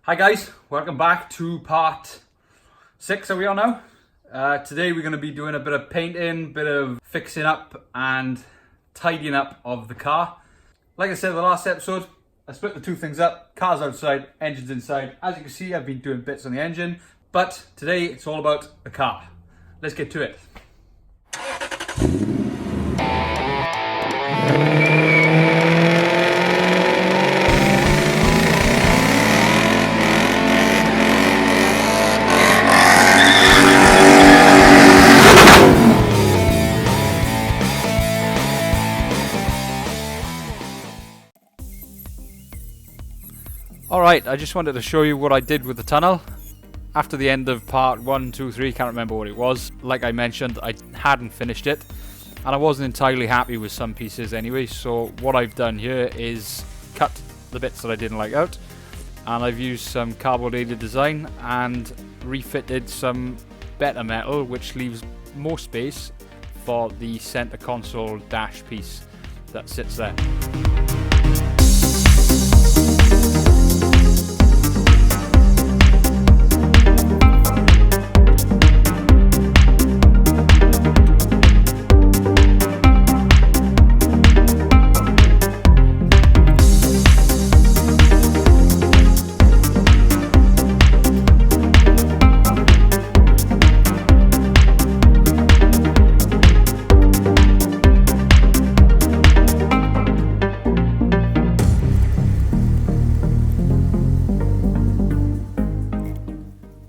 Hi guys, welcome back to part 6 are we on now? Today we're going to be doing a bit of painting, bit of fixing up and tidying up of the car. Like I said in the last episode, I split the two things up, car's outside, engine's inside. As you can see, I've been doing bits on the engine, but today it's all about the car. Let's get to it. Alright, I just wanted to show you what I did with the tunnel. After the end of part 1, 2, 3, can't remember what it was. Like I mentioned, I hadn't finished it. And I wasn't entirely happy with some pieces anyway. So what I've done here is cut the bits that I didn't like out. And I've used some carbon design and refitted some better metal, which leaves more space for the center console dash piece that sits there.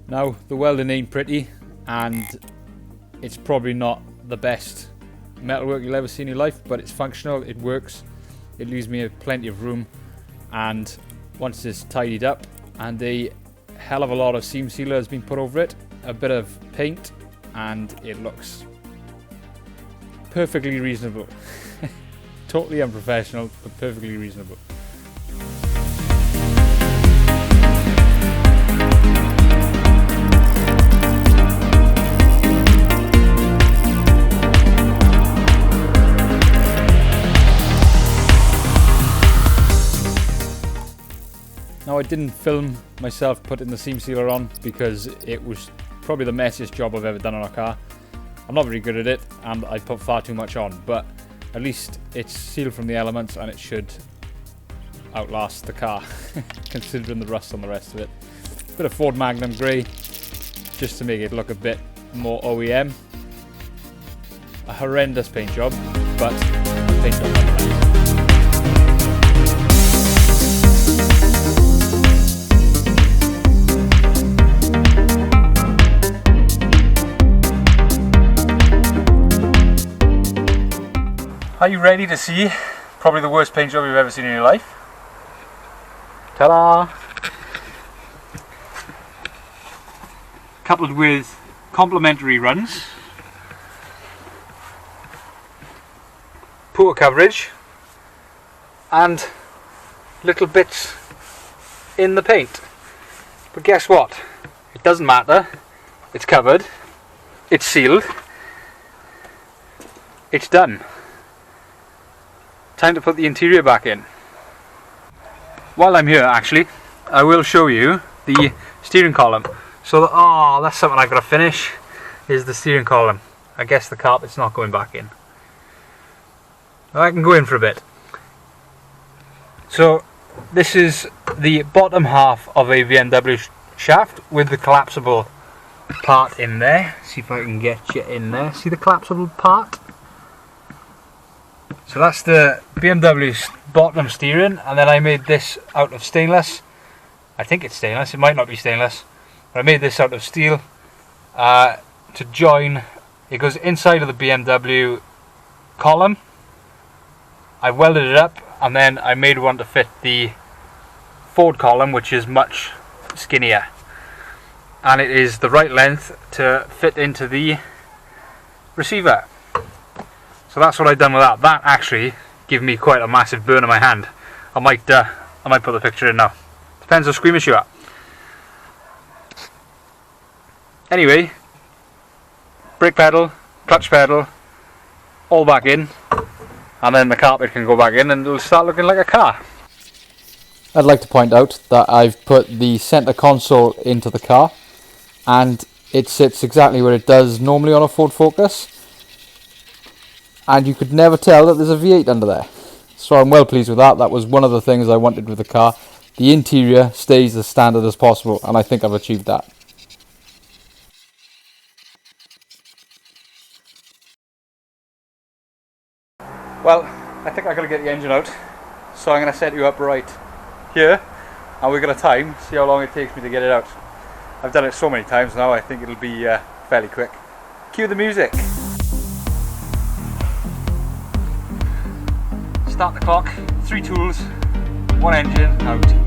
Now, the welding ain't pretty, and it's probably not the best metalwork you'll ever see in your life, but it's functional, it works, it leaves me plenty of room, and once it's tidied up, and a hell of a lot of seam sealer has been put over it, a bit of paint, and it looks perfectly reasonable. Totally unprofessional, but perfectly reasonable. Now, I didn't film myself putting the seam sealer on because it was probably the messiest job I've ever done on a car. I'm not very good at it and I put far too much on, but at least it's sealed from the elements and it should outlast the car considering the rust on the rest of it. Bit of Ford Magnum grey just to make it look a bit more OEM. A horrendous paint job, but paint job nonetheless. Are you ready to see probably the worst paint job you've ever seen in your life? Ta-da! Coupled with complementary runs, poor coverage, and little bits in the paint. But guess what? It doesn't matter. It's covered. It's sealed. It's done. Time to put the interior back in. While I'm here, actually, I will show you the steering column. So, that's something I've got to finish, is the steering column. I guess the carpet's not going back in. I can go in for a bit. So, this is the bottom half of a BMW shaft with the collapsible part in there. See if I can get you in there. See the collapsible part? So that's the BMW's bottom steering, and then I made this out of stainless. I think it's stainless, it might not be stainless, but I made this out of steel to join. It goes inside of the BMW column. I welded it up, and then I made one to fit the Ford column, which is much skinnier, and it is the right length to fit into the receiver. So that's what I've done with that. That actually gave me quite a massive burn on my hand. I might put the picture in now. Depends how squeamish you are. Anyway, brake pedal, clutch pedal, all back in, and then the carpet can go back in and it'll start looking like a car. I'd like to point out that I've put the centre console into the car and it sits exactly where it does normally on a Ford Focus, and you could never tell that there's a V8 under there. So I'm well pleased with that. That was one of the things I wanted with the car. The interior stays as standard as possible, and I think I've achieved that. Well, I think I'm going to get the engine out, so I'm going to set you up right here, and we're going to time, see how long it takes me to get it out. I've done it so many times now, I think it'll be fairly quick. Cue the music. Start the clock, 3 tools, 1 engine, out.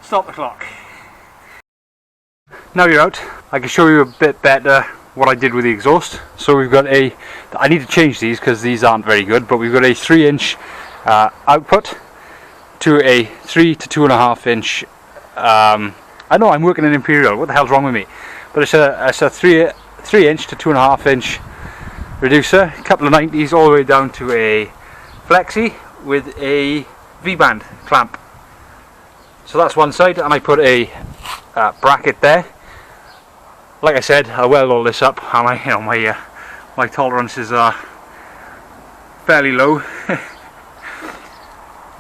Stop the clock. Now you're out, I can show you a bit better what I did with the exhaust. So we've got I need to change these because these aren't very good, but we've got a 3-inch output to a 3 to 2.5 inch. I know I'm working in Imperial, what the hell's wrong with me? But it's a 3 inch to 2.5 inch reducer, a couple of 90s all the way down to a Flexi with a V-band clamp. So that's one side, and I put a bracket there. Like I said, I'll weld all this up, and my tolerances are fairly low.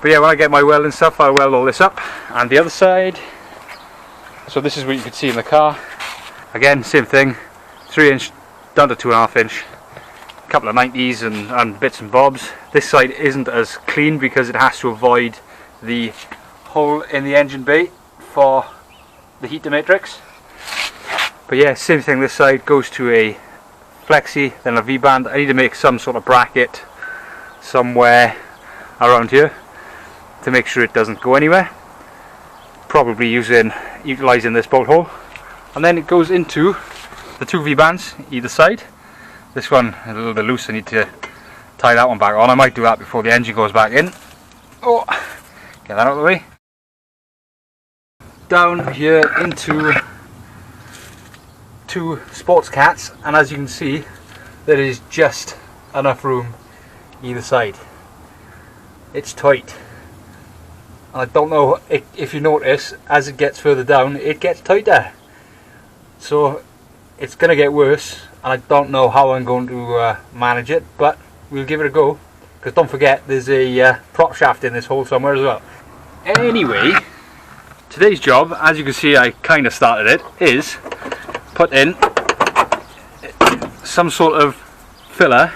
But yeah, when I get my welding stuff, I'll weld all this up. And the other side, so this is what you can see in the car. Again, same thing, 3 inch down to 2.5 inch. A couple of 90s and bits and bobs. This side isn't as clean because it has to avoid the hole in the engine bay for the heater matrix. But yeah, same thing, this side goes to a Flexi, then a V-band. I need to make some sort of bracket somewhere around here to make sure it doesn't go anywhere. Probably utilising this bolt hole. And then it goes into the 2 V-bands either side. This one is a little bit loose, I need to tie that one back on. I might do that before the engine goes back in. Oh, get that out of the way. Down here into 2 sports cats, and as you can see, there is just enough room either side. It's tight. And I don't know if you notice, as it gets further down, it gets tighter. So it's going to get worse, and I don't know how I'm going to manage it, but we'll give it a go. Because don't forget, there's a prop shaft in this hole somewhere as well. Anyway, today's job, as you can see I kind of started it, is put in some sort of filler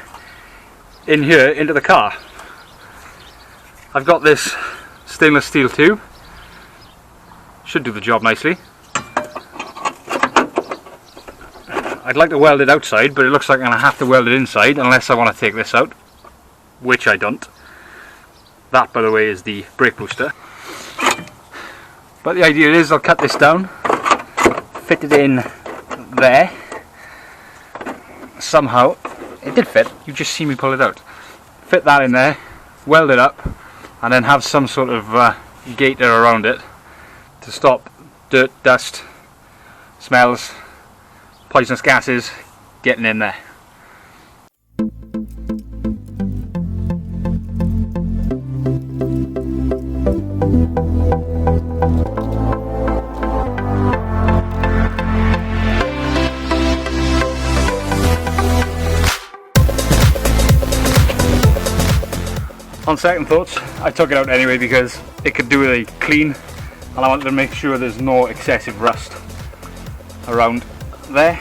in here into the car. I've got this stainless steel tube, should do the job nicely. I'd like to weld it outside, but it looks like I'm going to have to weld it inside unless I want to take this out, which I don't. That, by the way, is the brake booster. But the idea is I'll cut this down, fit it in there. Somehow, it did fit, you just see me pull it out. Fit that in there, weld it up, and then have some sort of gaiter around it to stop dirt, dust, smells, poisonous gases getting in there. On second thoughts, I took it out anyway because it could do with a clean, and I wanted to make sure there's no excessive rust around there.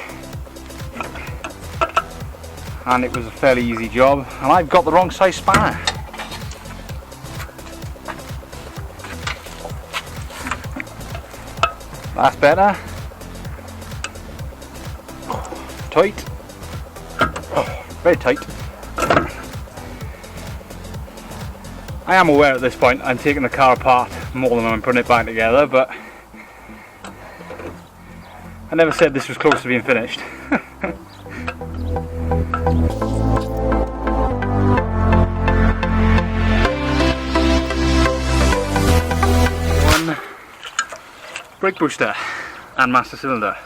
And it was a fairly easy job, and I've got the wrong size spanner. That's better. Tight. Oh, very tight. I am aware at this point I'm taking the car apart more than I'm putting it back together, but I never said this was close to being finished. One brake booster and master cylinder.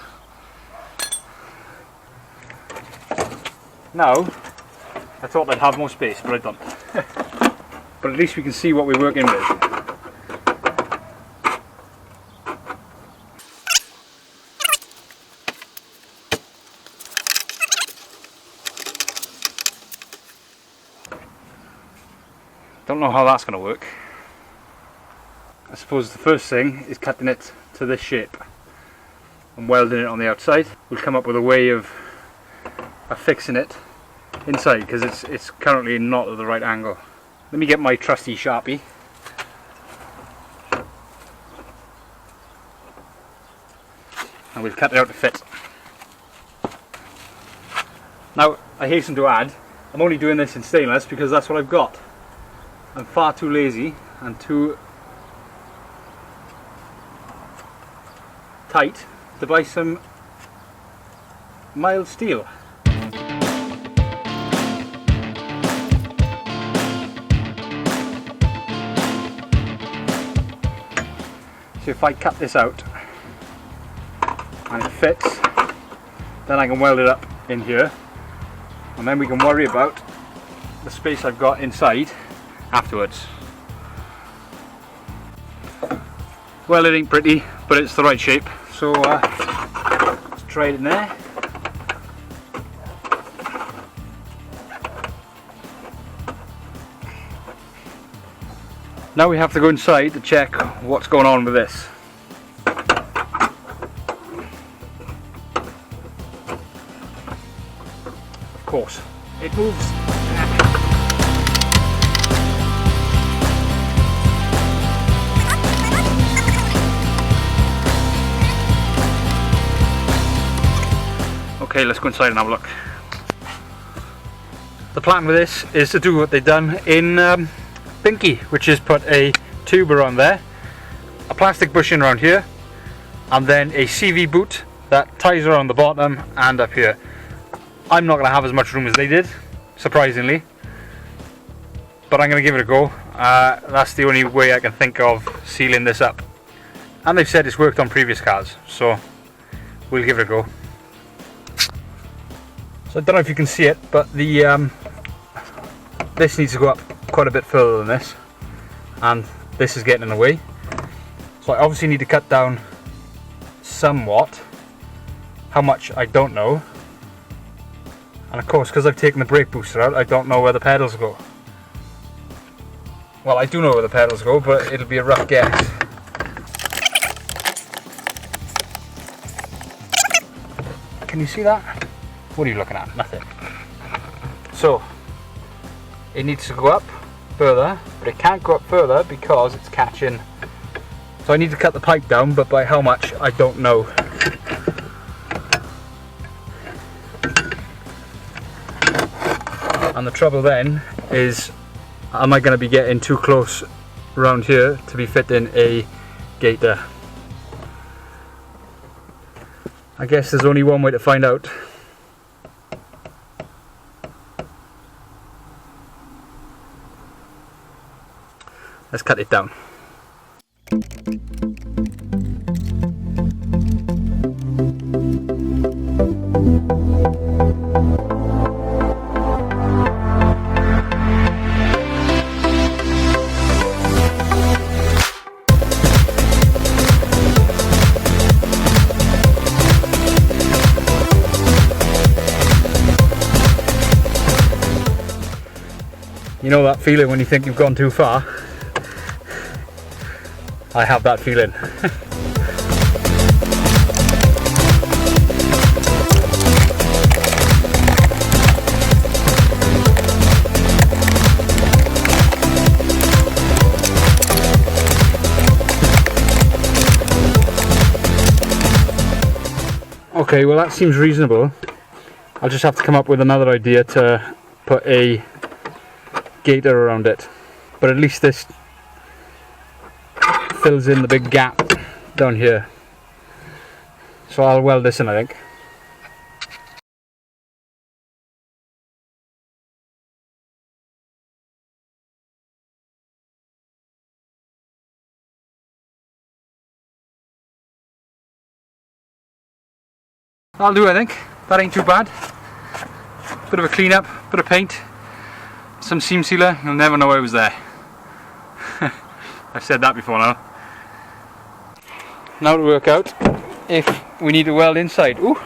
Now, I thought I'd have more space, but I don't. But at least we can see what we're working with. Don't know how that's going to work. I suppose the first thing is cutting it to this shape and welding it on the outside. We'll come up with a way of fixing it inside because it's currently not at the right angle. Let me get my trusty Sharpie. And we'll cut it out to fit. Now, I hasten to add, I'm only doing this in stainless because that's what I've got. I'm far too lazy and too tight to buy some mild steel. So if I cut this out and it fits, then I can weld it up in here, and then we can worry about the space I've got inside afterwards. Well, it ain't pretty, but it's the right shape, so let's try it in there. Now we have to go inside to check what's going on with this. Of course, it moves. Okay, let's go inside and have a look. The plan with this is to do what they've done in Binky, which is put a tube around there, a plastic bushing around here, and then a CV boot that ties around the bottom and up here. I'm not going to have as much room as they did, surprisingly, but I'm going to give it a go. That's the only way I can think of sealing this up, and they've said it's worked on previous cars, so we'll give it a go. So I don't know if you can see it, but the this needs to go up quite a bit further than this, and this is getting in the way, so I obviously need to cut down somewhat. How much I don't know, and of course because I've taken the brake booster out I don't know where the pedals go. Well, I do know where the pedals go, but it'll be a rough guess. Can you see that? What are you looking at? Nothing. So it needs to go up further, but it can't go up further because it's catching. So I need to cut the pipe down, but by how much I don't know. And the trouble then is, am I going to be getting too close around here to be fitting a gaiter? I guess there's only one way to find out. Let's cut it down. You know that feeling when you think you've gone too far? I have that feeling. Okay, well that seems reasonable. I'll just have to come up with another idea to put a gaiter around it, but at least this fills in the big gap down here. So I'll weld this in, I think. That'll do, I think. That ain't too bad. Bit of a clean up, bit of paint, some seam sealer. You'll never know I was there. I've said that before now. Now to work out if we need to weld inside. Ooh,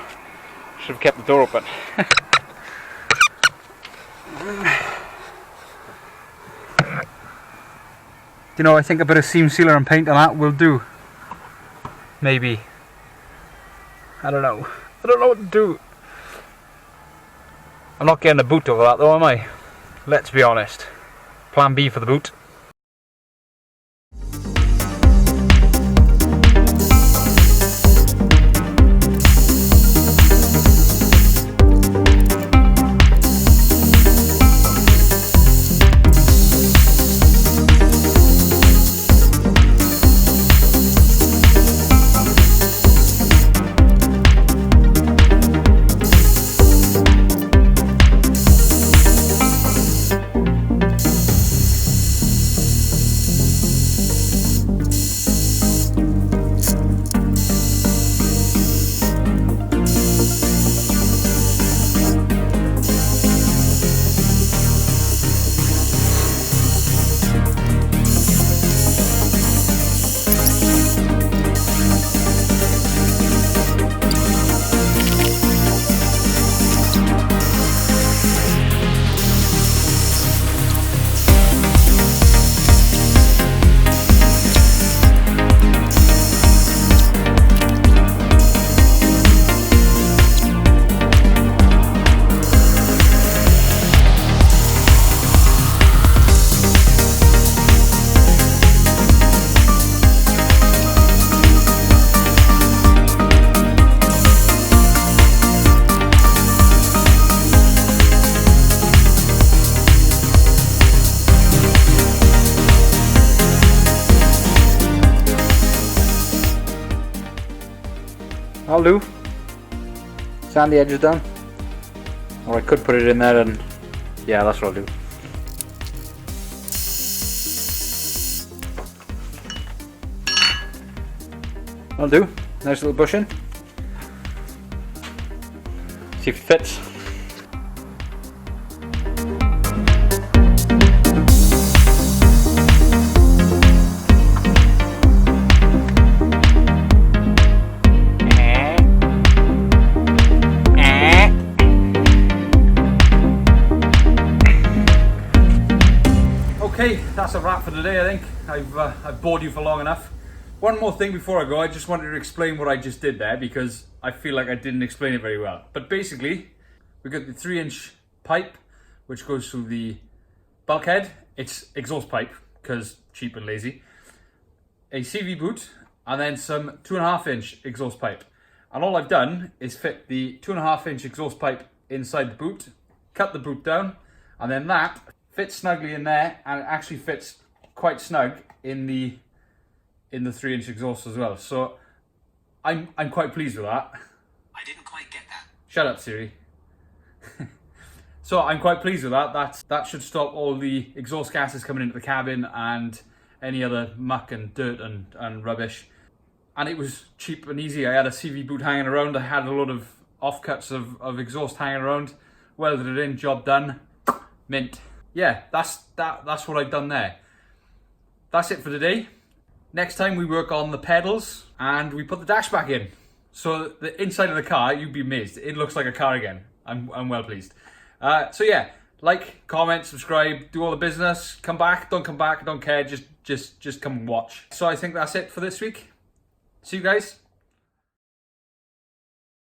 should have kept the door open. You know, I think a bit of seam sealer and paint on that will do. Maybe. I don't know. I don't know what to do. I'm not getting a boot over that though, am I? Let's be honest. Plan B for the boot. I'll do. Sand the edges down. Or I could put it in there and... yeah, that's what I'll do. I'll do. Nice little bushing. See if it fits. Okay, that's a wrap for today. I think I've bored you for long enough. One more thing before I go, I just wanted to explain what I just did there because I feel like I didn't explain it very well. But basically, we got the 3-inch pipe which goes through the bulkhead. It's exhaust pipe because cheap and lazy. A CV boot and then some 2.5-inch exhaust pipe. And all I've done is fit the 2.5-inch exhaust pipe inside the boot, cut the boot down, And then that fits snugly in there, and it actually fits quite snug in the 3-inch exhaust as well. So I'm quite pleased with that. I didn't quite get that. Shut up, Siri. So I'm quite pleased with that. That should stop all the exhaust gases coming into the cabin and any other muck and dirt and rubbish. And it was cheap and easy. I had a CV boot hanging around. I had a lot of offcuts of exhaust hanging around. Welded it in, job done. Mint. Yeah, that's what I've done there. That's it for today. Next time we work on the pedals and we put the dash back in. So the inside of the car, you'd be amazed. It looks like a car again. I'm well pleased. So yeah, like, comment, subscribe, do all the business. Come back, don't care. Just come and watch. So I think that's it for this week. See you guys.